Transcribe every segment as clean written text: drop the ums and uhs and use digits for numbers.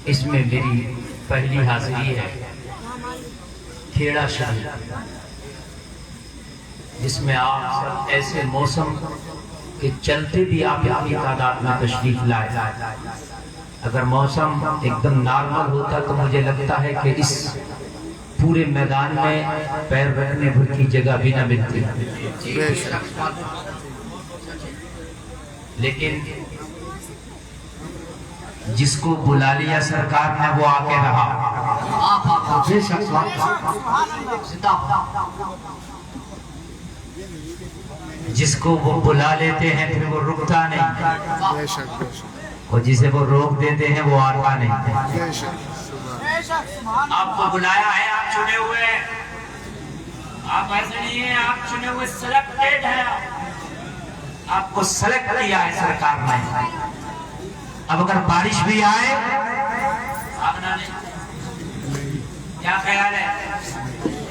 اس میں میری پہلی حاضری ہے کھیڑا شہر، جس میں آپ سب ایسے موسم کہ چلتے بھی آپ اپنی تعداد میں تشریف لائے۔ اگر موسم ایک دم نارمل ہوتا تو مجھے لگتا ہے کہ اس پورے میدان میں پیر رکھنے بھر کی جگہ بھی نہ ملتی، لیکن جس کو بلا لیا سرکار نے وہ آ کے رہا۔ جس کو وہ بلا لیتے ہیں پھر وہ رکتا نہیں، اور جسے وہ روک دیتے ہیں وہ آتا نہیں۔ آپ کو بلایا ہے، آپ چنے ہوئے ہیں، آپ ایسے نہیں ہیں، آپ چنے ہوئے سلیکٹڈ ہیں، آپ کو سلیکٹ کیا ہے سرکار نے۔ اب اگر بارش بھی آئے آگنا نہیں، کیا خیال ہے؟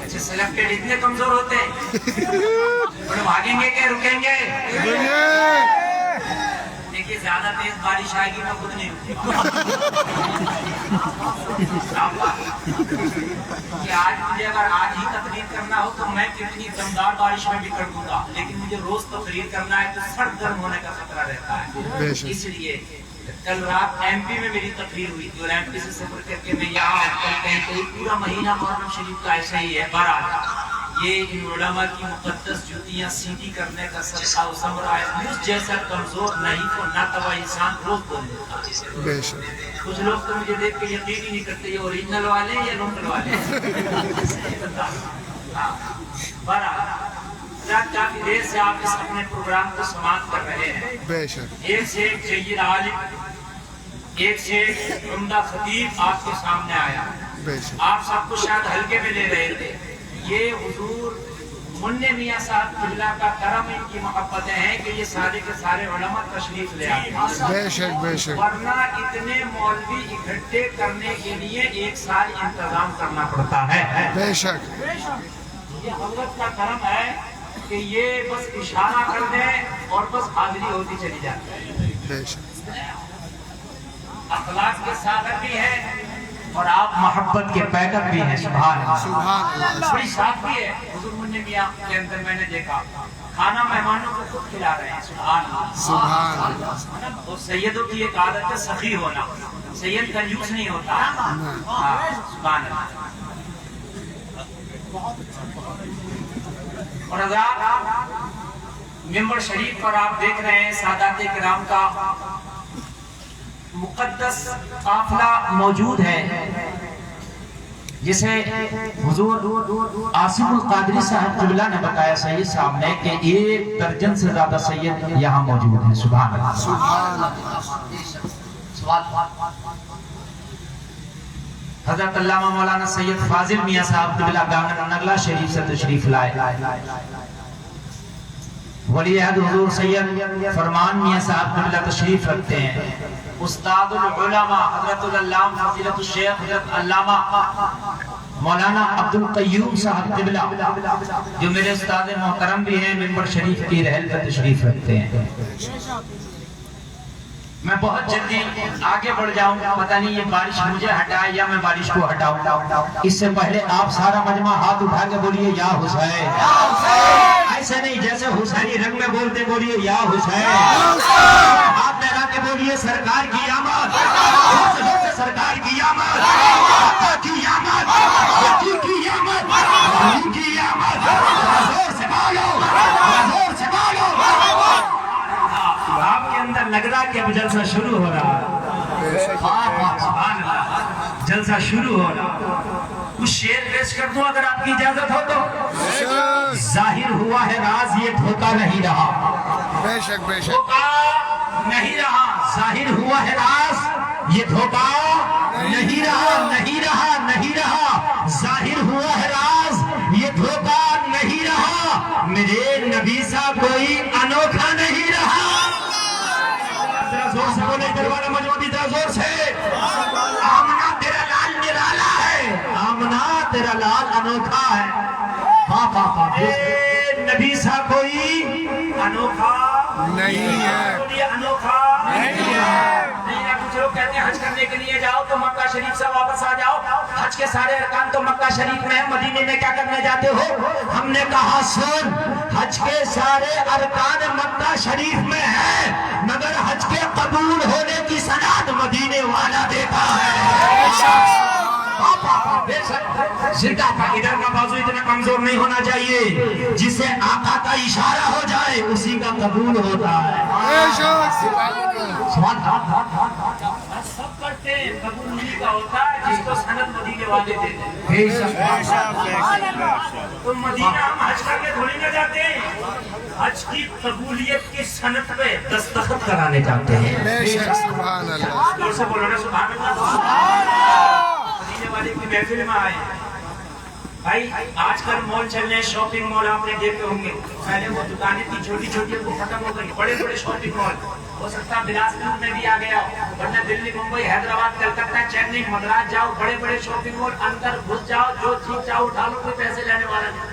اچھا سلیکٹڈ اتنے کمزور ہوتے ہیں، بھاگیں گے کہ رکیں گے؟ دیکھیے زیادہ تیز بارش آئے گی میں خود نہیں رکوں کہ آج مجھے اگر آج ہی تقریر کرنا ہو تو میں کتنی دمدار بارش میں بھی کر دوں گا، لیکن مجھے روز تقریر کرنا ہے تو سر گرم ہونے کا خطرہ رہتا ہے۔ اس لیے کل رات ایم پی میں میری تقریر ہوئی تھی اور ایم پی سے سفر کر کے میں یہاں کہیں پورا مہینہ محرم شریف کا ایسا ہی ہے۔ بہرحال یہ ان علماء کی مقدس جوتیاں سیدھی کرنے کا صدقہ وثمرہ ہے۔ مجھ جیسا کمزور نہیں تو نہ توا انسان روز بول دیتا۔ کچھ لوگ تو مجھے دیکھ کے یقین ہی نہیں کرتے یہ اوریجنل والے یا لوکل والے۔ بہرحال کافی دیر سے آپ اس اپنے پروگرام کو سماعت کر رہے ہیں۔ ایک سے ایک جید عالم، ایک سے ایک عمدہ خطیب آپ کے سامنے آیا۔ آپ سب کو شاید ہلکے میں لے رہے تھے۔ یہ حضور منع میاں صاحب قبلہ کا کرم، ان کی محبتیں ہیں کہ یہ سارے کے سارے علماء تشریف لے آتے ہیں، ورنہ اتنے مولوی اکٹھے کرنے کے لیے ایک سال انتظام کرنا پڑتا ہے۔ یہ حضرت کا کرم ہے کہ یہ بس اشارہ کر دیں اور بس حاضری ہوتی چلی جاتی ہے۔ اخلاق کے ساتھ بھی ہے اور آپ محبت کے پیکر بھی ہیں۔ سبحان اللہ، بڑی سادگی ہے حضور منع میاں کے اندر میں نے دیکھا۔ کھانا مہمانوں کو خود کھلا رہے ہیں۔ سبحان اللہ۔ اور سیدوں کی ایک عادت ہے سخی ہونا، سید کنجوس نہیں ہوتا۔ سبحان اللہ۔ اور حضرات ممبر شریف پر آپ دیکھ رہے ہیں سادات کرام کا مقدس قافلہ موجود ہے، جسے حضور آصف القادری صاحب قبلہ نے بتایا سید صاحب نے کہ 1 درجن سے زیادہ سید یہاں موجود ہیں۔ سبحان اللہ۔ حضرت علامہ مولانا سید فاضل میاں صاحب قبلہ گانگن نگلا شریف سے تشریف لائے۔ ولی عہد حضور سید فرمان میاں صاحب قبلہ تشریف رکھتے ہیں۔ استاد العلماء حضرت العلامہ فضیلت الشیخ حضرت علامہ مولانا عبد القیوم صاحب قبلہ جو میرے استاد محترم بھی ہیں، ممبر شریف کی رحل پر تشریف رکھتے ہیں۔ میں بہت جلدی آگے بڑھ جاؤں، پتہ نہیں یہ بارش مجھے ہٹائے یا میں بارش کو ہٹاؤں۔ اس سے پہلے آپ سارا مجمع ہاتھ اٹھا کے بولیے یا حسین۔ ایسے نہیں جیسے حسینی رنگ میں بولتے، بولیے یا حسین۔ ہاتھ لگا کے بولیے سرکار کی آمد، سرکار کی آمد، آقا کی آمد، یقین کی آمد، رحیم کی آمد۔ زور سے بولو، زور سے بولو۔ آپ کے اندر لگ رہا کہ اب جلسہ شروع ہو رہا ہے۔ سبحان اللہ، جلسہ شروع ہو رہا۔ کچھ شعر پیش کر دوں اگر آپ کی اجازت ہو تو۔ ظاہر ہوا ہے راز یہ دھوکا نہیں رہا، دھوکا نہیں رہا۔ ظاہر ہوا ہے راز یہ دھوکا نہیں رہا، نہیں رہا، نہیں رہا۔ ظاہر ہوا ہے راز یہ دھوکا نہیں رہا، میرے نبی سا کوئی انوکھا نہیں رہا۔ زور سے بولے دربارہ مجموعی ذرا زور سے۔ آمنہ تیرا لال نرالا ہے، آمنہ تیرا لال انوکھا ہے۔ اے نبی سا کوئی انوکھا نہیں ہے، انوکھا نہیں ہے۔ کچھ لوگ کہتے ہیں حج کرنے کے لیے جاؤ تو مکہ شریف سے واپس آ جاؤ، حج کے سارے ارکان تو مکہ شریف میں ہے، مدینے میں کیا کرنے جاتے ہو؟ ہم نے کہا سن، حج کے سارے ارکان مکہ شریف میں ہے، مگر حج کے قبول ہونے کی سند مدینے والا دیتا ہے۔ زندہ کا ادھر کا بازو اتنا کمزور نہیں ہونا چاہیے، جسے آقا کا اشارہ ہو جائے اسی کا قبول ہوتا ہے۔ سب کرتے ہیں، قبول نہیں کا ہوتا ہے جس کو سند مدینے والے دیتے ہیں۔ تو مدینہ ہم حج کر کے تھوڑی نہ جاتے ہیں، حج کی قبولیت کی سند پہ دستخط کرانے جاتے ہیں۔ زور سے بولو نا سبحان اللہ۔ مدینے والے کی محفل میں آئے بھائی، آج کل مال چل رہے ہیں، شاپنگ مال آپ نے دیکھے ہوں گے، پہلے وہ دکانیں تھی چھوٹی چھوٹی، وہ ختم ہو گئی، بڑے بڑے شاپنگ مال، ہو سکتا ہے بلاسپور میں بھی آ گیا، ورنہ دلی، ممبئی، حیدرآباد، کلکتہ، چنئی، مدراس جاؤ، بڑے بڑے شاپنگ مال، اندر گھس جاؤ، جو چیز چاہو اٹھا لو، کوئی پیسے لینے والا نہیں،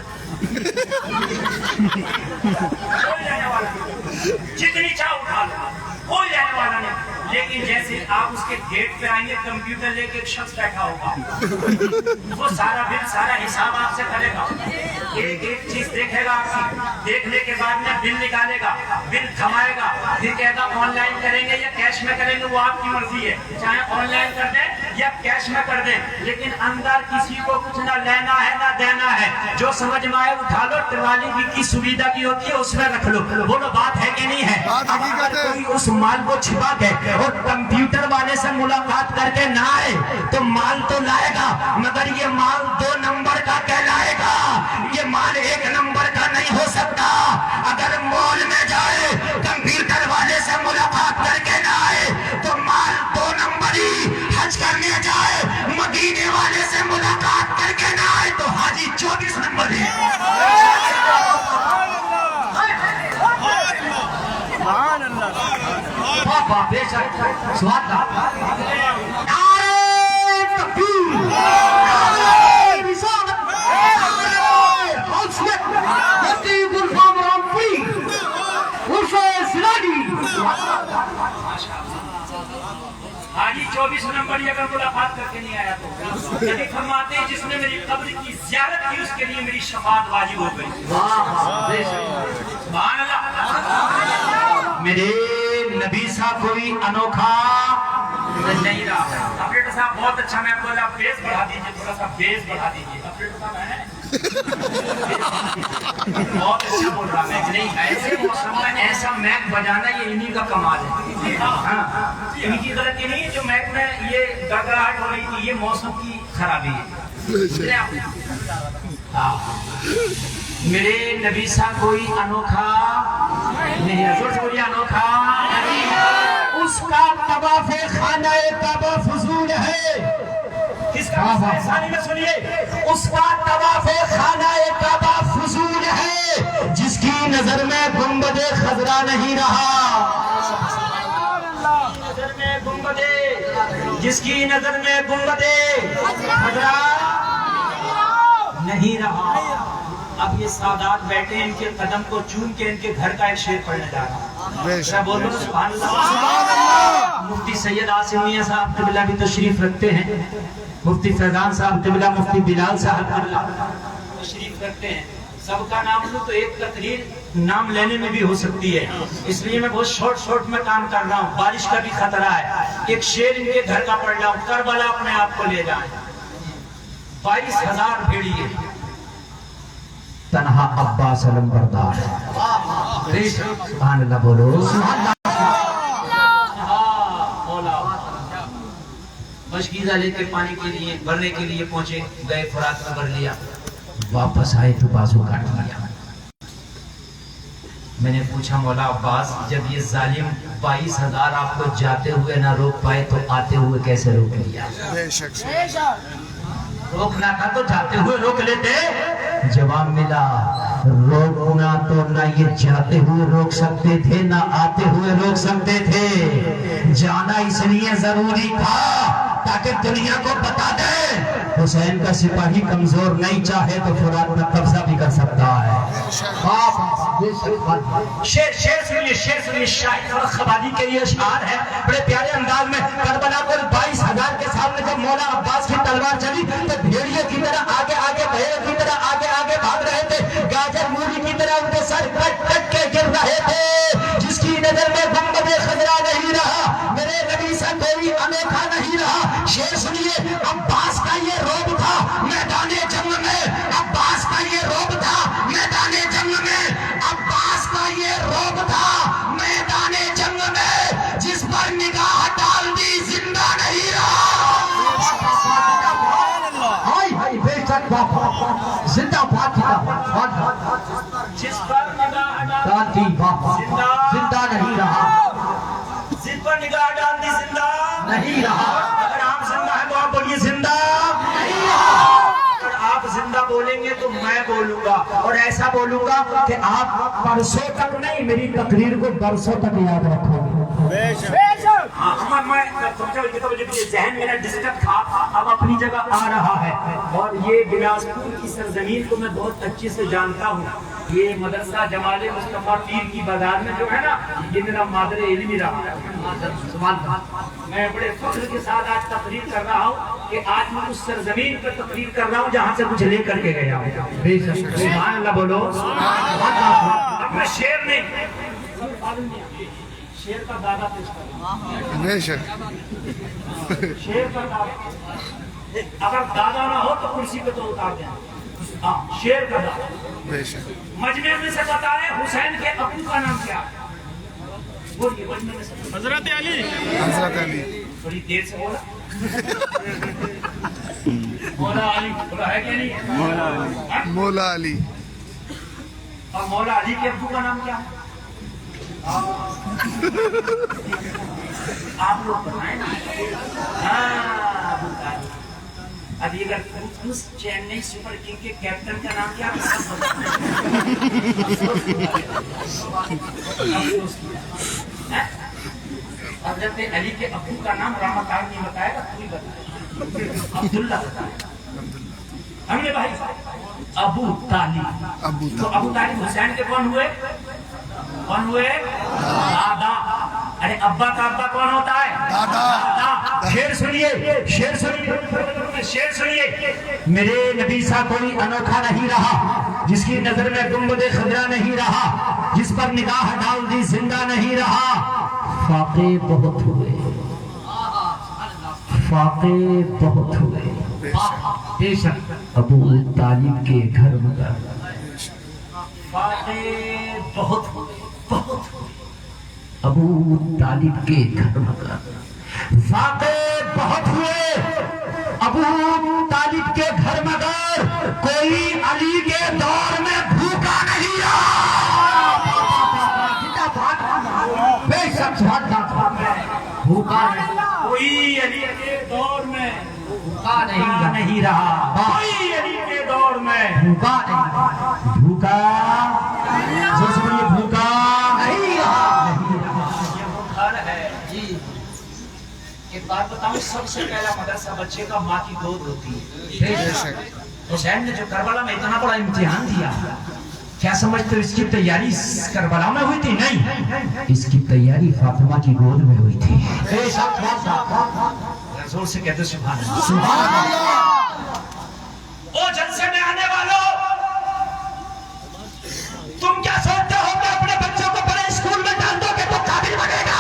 کوئی لینے والا نہیں، جتنی چاہو اٹھا لو، کوئی لینے والا نہیں۔ لیکن جیسے آپ اس کے گیٹ پہ آئیں گے، کمپیوٹر لے کے ایک شخص بیٹھا ہوگا، وہ سارا بل، سارا حساب آپ سے کرے گا، ایک ایک چیز دیکھے گا آپ کی، دیکھنے کے بعد میں بل نکالے گا، بل تھمائے گا، پھر کہے گا آن لائن کریں گے یا کیش میں کریں گے، وہ آپ کی مرضی ہے، چاہے آن لائن کر دیں یا کیش میں کر دیں، لیکن اندر کسی کو کچھ نہ لینا ہے نہ دینا ہے، جو سمجھ میں آئے اٹھا لو، ٹرالی کی سویدھا کی ہوتی ہے اس میں رکھ لو، بولو بات ہے کہ نہیں ہے؟ اگر کوئی اس مال کو چھپا کے اور کمپیوٹر والے سے ملاقات کر کے نہ آئے تو مال تو لائے گا، مگر یہ مال 2 نمبر کا کہلائے گا، یہ مال 1 نمبر کا نہیں ہو سکتا۔ اگر مال میں جائے، کمپیوٹر والے سے ملاقات کر کے نہ آئے تو مال 2 نمبر ہی، حج کرنے جائے، مدینے والے سے ملاقات کر کے نہ آئے تو حاجی 24 نمبر ہی۔ بے شک سواد کا نعرہ تکبیر، نعرہ رسالت، نعرہ حوثیت، مفتی گلفام رامپوری، عرفہ سراجی۔ حاجی 24 نمبر یہ اگر ملاقات کر کے نہیں آیا تو نبی فرماتے ہیں جس نے میری قبر کی زیارت کی اس کے لیے میری شفاعت واجب ہو گئی۔ سبحان اللہ۔ میرے نبی صاحب کوئی انوکھا نہیں رہا۔ اپریٹر صاحب بہت اچھا، میں بولا بیس بڑھا دیجئے، تھوڑا سا بیس بڑھا دیجئے۔ اپریٹر صاحب ہے بہت اچھا بول رہا میں، نہیں ایسے موسم میں ایسا میک بجانا یہ انہی کا کمال ہے، ہاں ان کی غلطی نہیں ہے جو میک میں یہ گڑگڑاہٹ ہو رہی تھی، یہ موسم کی خرابی ہے۔ میرے نبی صاحب کوئی انوکھا نہیں ہے، زور سے بولیے انوکھا نہیں ہے۔ اس کا طواف خانہ کعبہ فضول ہے۔ کس کا ثانی میں سنیے، اس کا طواف خانہ کعبہ فضول ہے، جس کی نظر میں گنبد خضرا نہیں رہا، جس کی نظر میں گنبد خضرا نہیں رہا۔ اب یہ سادات بیٹھے ہیں، ان کے قدم کو چوم کے ان کے گھر کا ایک شعر پڑھنے جا رہا ہوں، بولو سبحان اللہ۔ مفتی سید عاصم میاں صاحب قبلہ بھی تشریف رکھتے ہیں، مفتی فیضان صاحب قبلہ، مفتی بلال صاحب قبلہ تشریف رکھتے ہیں۔ سب کا نام لوں تو ایک تقریر نام لینے میں بھی ہو سکتی ہے، اس لیے میں بہت شارٹ میں کام کر رہا ہوں، بارش کا بھی خطرہ ہے۔ ایک شعر ان کے گھر کا پڑھ رہا ہوں، کربلا اپنے آپ کو لے جائیں، 22,000 بھیڑیے، تنہا عباس علم بردار ہے۔ سبحان اللہ بولو سبحان اللہ۔ مشکیزہ لے کے پانی کے لیے بھرنے کے لیے پہنچے، گئے فرات میں بھر لیا، واپس آئے تو بازو کاٹ لیا۔ میں نے پوچھا مولا عباس، جب یہ ظالم 22,000 آپ کو جاتے ہوئے نہ روک پائے تو آتے ہوئے کیسے روک لیا؟ روکنا تھا تو جاتے ہوئے روک لیتے۔ جواب ملا، روکنا تو نہ یہ جاتے ہوئے روک سکتے تھے نہ آتے ہوئے روک سکتے تھے، جانا اس لیے ضروری تھا تاکہ دنیا کو بتا دے حسین کا سپاہی کمزور نہیں، چاہے تو فرات میں قبضہ بھی کر سکتا ہے۔ شیر سنیے شاعر خبادی کے یہ اشعار ہے بڑے پیارے انداز میں۔ کربلا کو 22,000 کے سامنے جب مولا عباس کی تلوار چلی تو بھیڑیے کی طرح آگے آگے، بھیڑ کی طرح آگے آگے بھاگ رہے تھے، گاجر مولی کی طرح ان کے سر کٹ کٹ کے گر رہے تھے۔ جس کی نظر میں گنبد خضرا نہیں رہا، میرے نبی سے کوئی انوکھا نہیں رہا۔ شیر سنیے، عباس کا یہ روب تھا میدان جنگ میں، عباس کا یہ روب تھا میدان جنگ میں، عباس کا یہ روب تھا میدان جنگ میں، جس پر نگاہ ڈال دی زندہ نہیں رہا۔ بے شک زندہ جس پر نگاہ ڈال دی زندہ نہیں رہا، جس پر نگاہ ڈال دی زندہ نہیں رہا۔ اگر آپ زندہ ہیں تو آپ بولیے زندہ نہیں رہا۔ اگر آپ زندہ بولیں گے تو میں بولوں گا، اور ایسا بولوں گا کہ آپ برسوں تک نہیں، میری تقریر کو برسوں تک یاد رکھو گے۔ میں ذہن میرا ڈسٹرب تھا، اب اپنی جگہ آ رہا ہے، اور یہ بلاسپور کی سرزمین کو میں بہت اچھے سے جانتا ہوں۔ یہ مدرسہ جمال مصطفیٰ پیر کی بازار میں جو ہے نا، یہ میرا مادر علمی رہا ہے۔ میں بڑے فخر کے ساتھ آج تقریر کر رہا ہوں کہ آج میں اس سرزمین پر تقریر کر رہا ہوں جہاں سے کچھ لے کر کے گیا ہوں۔ سبحان اللہ بولو۔ اب میں شیر نہیں، شیر کا دادا پیش کروں۔ شیر کا دادا، اگر دادا نہ ہو تو کرسی پہ تو اتار دیں۔ شیر کا دادا مجمع میں سے بتائے حسین کے ابو کا نام کیا؟ بولیے مجمع میں سے۔ حضرت علی۔ حضرت علی۔ بڑی دیر سے بولا۔ مولا علی بولا ہے کہ نہیں؟ مولا علی۔ اور مولا علی کے ابو کا نام کیا؟ آپ لوگ بتائیں نا۔ ابھی اگر اس چینئی سپر کنگ کے کیپٹن کا نام کیا؟ حضرت علی کے ابو کا نام رحمتار نہیں بتایا گا، کوئی بتایا عبداللہ بتایا۔ ہم نے بھائی ابو طالب، تو ابو طالب حسین کے کون ہوئے؟ کون ہوئے؟ دادا۔ ارے ابا کا ابا کون ہوتا ہے؟ دادا۔ شیر سنیے، شیر سنیے، شیر سنیے۔ میرے نبی سا کوئی انوکھا نہیں رہا، جس کی نظر میں گنبد خضرا نہیں رہا، جس پر نگاہ ڈال دی زندہ نہیں رہا۔ فاقے بہت ہوئے، فاقے بہت ہوئے، بے شک ابو طالب کے گھر مگر فاقے بہت ہوئے، بہت ہوئے، ابو طالب کے گھر مگر فاقے بہت ہوئے، ابو طالب کے گھر مگر کوئی علی کے دور میں بھوکا نہیں رہا۔ بے شک بھوکا کوئی علی کے دور میں بھوکا نہیں رہا، کوئی علی کے دور میں بھوکا نہیں رہا، بھوکا بھوکا نہیں رہا۔ یہ وہ گھر ہے جی۔ ایک بات بتاؤں، سب سے پہلا مدرسہ بچے کا ماں کی گود ہوتی ہے۔ حسین نے جو کربلا میں اتنا بڑا امتحان دیا، کیا سمجھتے ہو اس کی تیاری کربلا میں ہوئی تھی؟ نہیں، اس کی تیاری فاطمہ کی گود میں ہوئی تھی۔ زور سے کہتے سبحان اللہ، سبحان اللہ۔ او جلسے میں آنے والوں، تم کیا سوچتے ہو کہ اپنے بچوں کو بڑے اسکول میں ڈال دو گے تو قابل بنے گا؟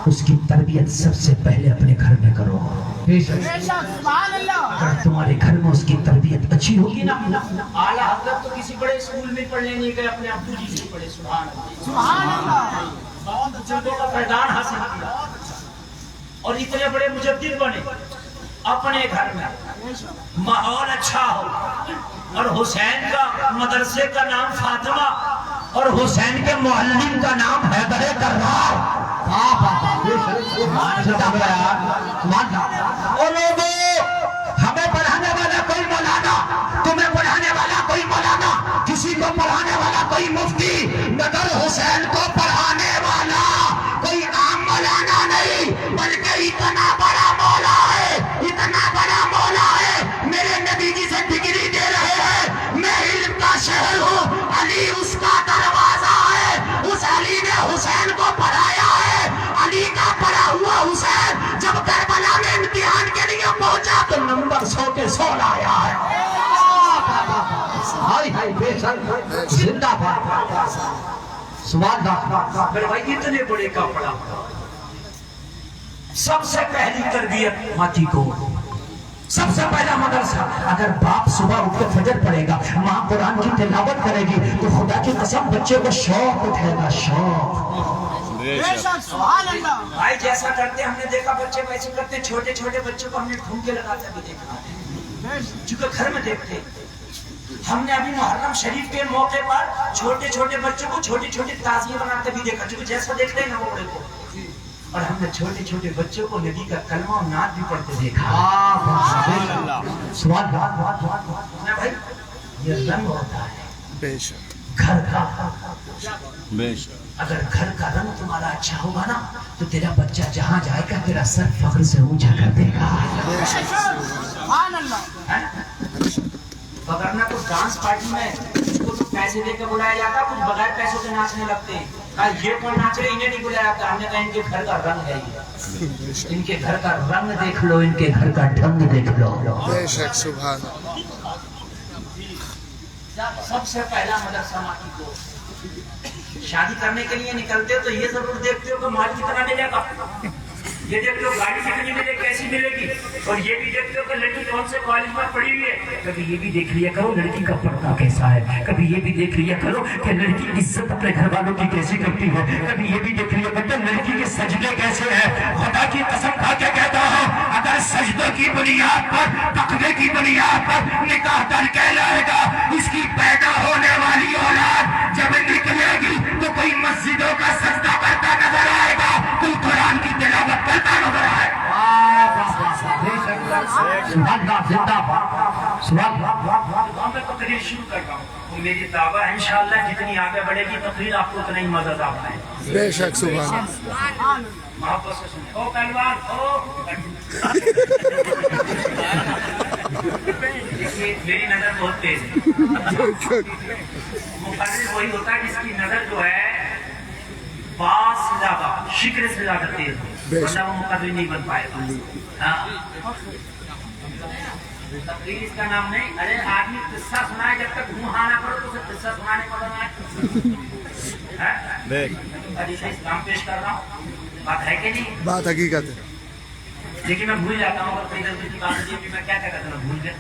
اس کی تربیت سب سے پہلے اپنے گھر میں کرو۔ اگر تمہارے گھر میں اس کی تربیت اچھی ہوگی نا، اعلیٰ حضرت تو کسی بڑے اسکول میں پڑھنے نہیں گئے، اپنے ابو جی سے پڑھے۔ سبحان اللہ، بہت اچھا کا فیضان حاصل کیا، اور اتنے بڑے مجدد بنے۔ اپنے گھر میں ماحول اچھا ہو، اور حسین کا مدرسے کا نام فاطمہ، اور حسین کے معلم کا نام حیدر کرار۔ ہمیں پڑھانے والا کوئی مولانا، تمہیں پڑھانے والا کوئی مولانا، کسی کو پڑھانے والا کوئی مفتی، مگر حسین کو پڑھانے والا کوئی عام مولانا نہیں، بلکہ اتنا بڑا رسول آیا ہے. ہائی ہائی بے شک زندہ باد. سبحان اللہ. میرے بھائی اتنے بڑے کا پڑا سب سے پہلی تربیت ماتی کو، سب سے پہلا مدرسہ. اگر باپ صبح اٹھ کے فجر پڑھے گا، ماں قرآن کی تلاوت کرے گی، تو خدا کی قسم بچے کو شوق اٹھے گا. شوق. بھائی جیسا کرتے ہم نے دیکھا بچے ویسے کرتے. چھوٹے چھوٹے بچوں کو ہم نے ڈھونڈ کے لگاتے بھی دیکھا، چونکہ گھر میں دیکھتے. ہم نے ابھی محرم شریف کے موقع پر چھوٹے چھوٹے بچوں کو چھوٹی چھوٹی تعزیے بناتے بھی دیکھا، چونکہ جیسا دیکھتے ہیں نا وہ بڑے کو. اور ہم نے چھوٹے چھوٹے بچوں کو نبی کا کلمہ اور نعت بھی پڑھتے دیکھا. سوال نا بھائی یہ رنگ ہوتا ہے بے شک گھر کا. بے شک اگر گھر کا رنگ تمہارا اچھا ہوگا نا تو تیرا بچہ جہاں جائے گا تیرا سر فخر سے اونچا کر دے گا. وگرنہ کچھ ڈانس پارٹی میں کچھ پیسے دے کے بلایا جاتا، کچھ بغیر پیسوں کے ناچنے لگتے ہیں. کہا یہ کون ناچ رہے، انہیں نہیں بلایا جاتا. ہم نے کہا ان کے گھر کا رنگ ہے یہ، ان کے گھر کا رنگ دیکھ لو، ان کے گھر کا ڈھنگ دیکھ لو. بے شک سبحان سب سے پہلا مدرسہ ماں کو. شادی کرنے کے لیے نکلتے ہو تو یہ ضرور دیکھتے ہو کہ مال کتنا ملے گا، یہ دیکھتے ہو گاڑی کتنی ملے، کیسی ملے گی، اور یہ بھی دیکھتے ہو کہ لڑکی کون سے کالج میں پڑھی ہوئی ہے. کبھی یہ بھی دیکھ لیا کرو لڑکی کا پردہ کیسا ہے، کبھی یہ بھی دیکھ لیا کرو کہ لڑکی عزت اپنے گھر والوں کی کیسی کرتی ہے، کبھی یہ بھی دیکھ لیا کرو لڑکی کے سجدے کیسے ہیں. خدا کی قسم کھا کے کہتا ہوں اگر سجدے کی بنیاد پر، تقوی کی بنیاد پر نکاح تر کہلائے گا، اس کی پیدا ہونے والی اولاد جب نکلے گی تو کوئی مسجدوں کا سجدہ کرتا نظر آئے گا، کوئی قرآن کی تلاوت کرتا نظر آئے گا. میں تقریر شروع کرتا ہوں، میری دعویٰ ہے انشاءاللہ جتنی آگے بڑھے گی تقریر آپ کو اتنا ہی مزہ آتا ہے. بے شک سبحان محبت سے سنیں. او پہلوان او دیکھیے میری نظر بہت تیز ہے. مقرر وہی ہوتا ہے جس کی نظر جو ہے باز سے زیادہ، شکر سے زیادہ تیز ہو، ورنہ وہ مقرر نہیں بن پائے گا. تقریر اس کا نام نہیں. ارے آدمی قصہ سنائے جب تک منہ ہاں نہ کرو تو اسے قصہ سنانے پڑنا ہے. حدیث اسلام پیش کر رہا ہوں، بات ہے کہ نہیں؟ بات حقیقت ہے. لیکن میں بھول جاتا ہوں، اگر کوئی دل کی بات ہوتی ہے میں کیا کرتا ہوں، بھول گیا.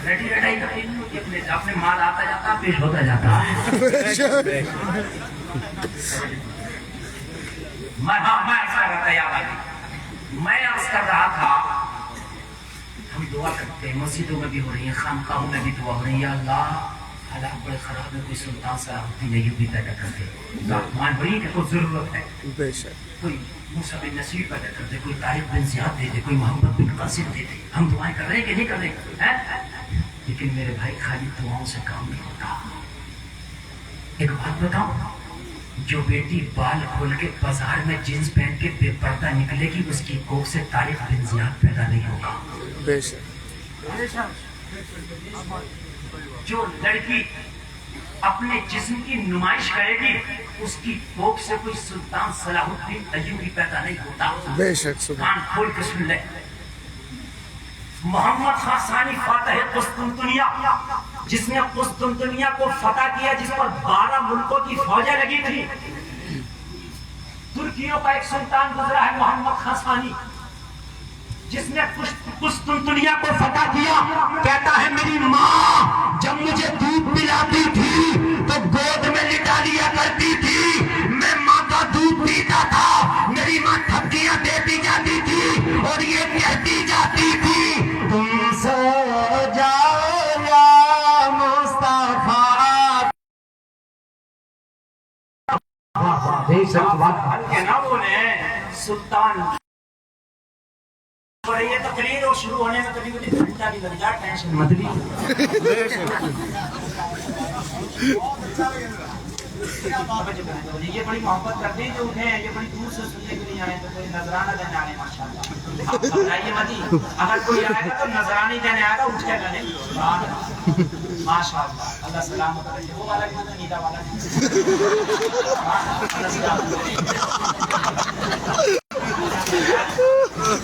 ریڈی ریڈائی تقریر نہیں ہوتی اپنے سے، اپنے مال آتا جاتا پیش ہوتا جاتا ہے. میں ایسا کرتا یاد آ گئی. میں عرض کر رہا تھا ہم دعا کرتے ہیں، مسجدوں میں بھی ہو رہی ہیں، خانقاہوں میں بھی دعا ہو رہی ہے. یا اللہ حالات بڑے خراب ہے، کوئی سلطان صلاح الدین ایوبی پیدا کر دے. مان بڑی کہ کوئی ضرورت ہے، بے شک کوئی موسیٰ بن نصیر پیدا کر دے، کوئی طارق بن زیاد دے دے، کوئی محمد بن قاسم دے دے. ہم دعائیں کر رہے ہیں کہ نہیں کر رہے ہیں؟ لیکن میرے بھائی خالی دعاؤں سے کام نہیں ہوتا. ایک بات بتاؤں، جو بیٹی بال کھول کے بازار میں جینس پہن کے بے پردہ نکلے گی اس کی کوکھ سے طارق بن زیاد پیدا نہیں ہوگا. بے شک جو لڑکی اپنے جسم کی نمائش کرے گی اس کی کوکھ سے کوئی سلطان صلاح الدین ایوبی پیدا نہیں ہوتا. بے شک سبحان کان کھول کے سن لے. محمد خان ثانی فاتح قسطنطنیہ، جس نے قسطنطنیہ کو فتح کیا، جس پر 12 ملکوں کی فوجیں لگی تھی. ترکیوں کا ایک سلطان گزرا ہے محمد خان ثانی، جس نے قسطنطنیہ کو فتح کیا. کہتا ہے میری ماں جب مجھے دودھ پلاتی تھی تو گود میں لٹا لیا کرتی تھی، میں ماں کا دودھ پیتا تھا، میری ماں تھپکیاں دیتی جاتی تھی اور یہ کہتی جاتی تھی تم سو جاؤ یا مصطفیٰ. سلطان یہ تقریر اور شروع ہونے میں کبھی کبھی گھنٹہ بھی لگ جائے، ٹینشن مت لی. یہ بڑی محبت کرتے ہیں جو انہیں یہ بڑی دور سے سننے کے لیے آئے تو کوئی نظرانہ دینے آئے. ماشاء اللہ آپ گھبرائیے مت، اگر کوئی آئے گا تو نظرانی دینے آئے گا، اٹھ کے گلے. ماشاء اللہ اللہ سلامت رکھے. وہ والا بھی نیدا والا اللہ سلامت رکھے.